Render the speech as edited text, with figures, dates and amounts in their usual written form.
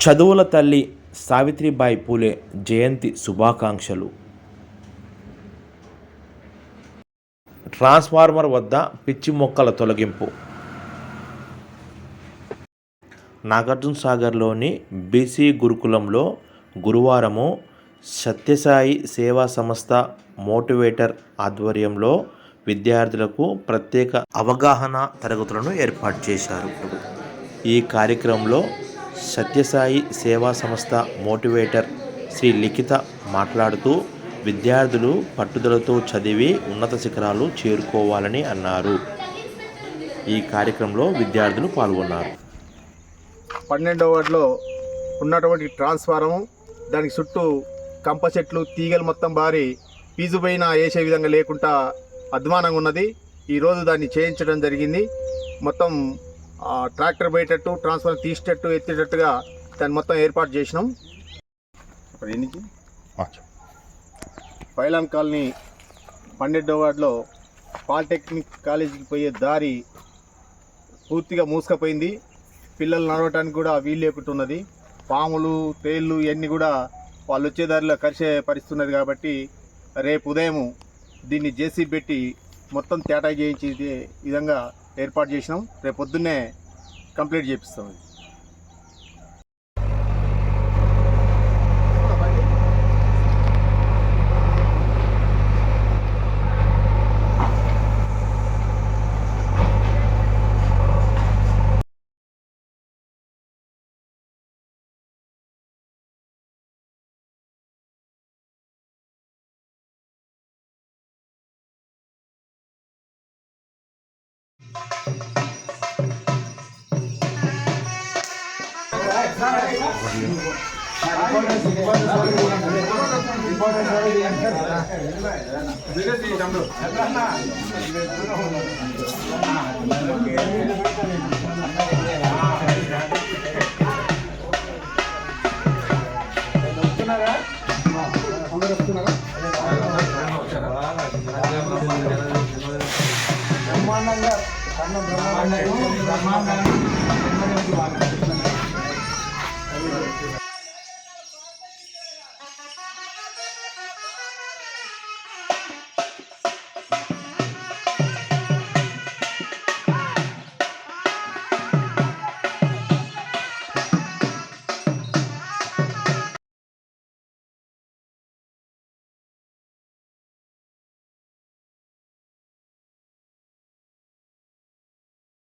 చదువుల తల్లి సావిత్రిబాయి పూలే జయంతి శుభాకాంక్షలు. ట్రాన్స్ఫార్మర్ వద్ద పిచ్చి మొక్కల తొలగింపు. నాగార్జునసాగర్లోని బీసీ గురుకులంలో గురువారము సత్యసాయి సేవా సంస్థ మోటివేటర్ ఆధ్వర్యంలో విద్యార్థులకు ప్రత్యేక అవగాహన తరగతులను ఏర్పాటు చేశారు. ఈ కార్యక్రమంలో సత్యసాయి సేవా సంస్థ మోటివేటర్ శ్రీ లిఖిత మాట్లాడుతూ విద్యార్థులు పట్టుదలతో చదివి ఉన్నత శిఖరాలు చేరుకోవాలని అన్నారు. ఈ కార్యక్రమంలో విద్యార్థులు పాల్గొన్నారు. 12వ వార్డులో ఉన్నటువంటి ట్రాన్స్ఫార్మం, దానికి చుట్టూ కంప చెట్లు, తీగలు మొత్తం బారి ఫీజు పైన వేసే విధంగా లేకుండా అధ్వానంగా ఉన్నది. ఈరోజు దాన్ని చేయించడం జరిగింది. మొత్తం ట్రాక్టర్ పోయేటట్టు, ట్రాన్స్ఫార్మర్ తీసేటట్టు, ఎత్తేటట్టుగా దాన్ని మొత్తం ఏర్పాటు చేసినాం. ఎన్నికి పైలాన్ కాలనీ 12వ వార్డులో పాలిటెక్నిక్ కాలేజీకి పోయే దారి పూర్తిగా మూసుకపోయింది. పిల్లలు నడవటానికి కూడా వీలు లేకుంటున్నది. పాములు, తేళ్ళు ఇవన్నీ కూడా వాళ్ళు వచ్చే దారిలో కరిసే పరిస్థితున్నది. కాబట్టి రేపు ఉదయం దీన్ని జేసీబీ పెట్టి మొత్తం తేటా చేయించే విధంగా ఏర్పాటు చేసినాం. రేపు పొద్దున్నే కంప్లీట్ చేపిస్తాం. బ్రహ్మాండంగా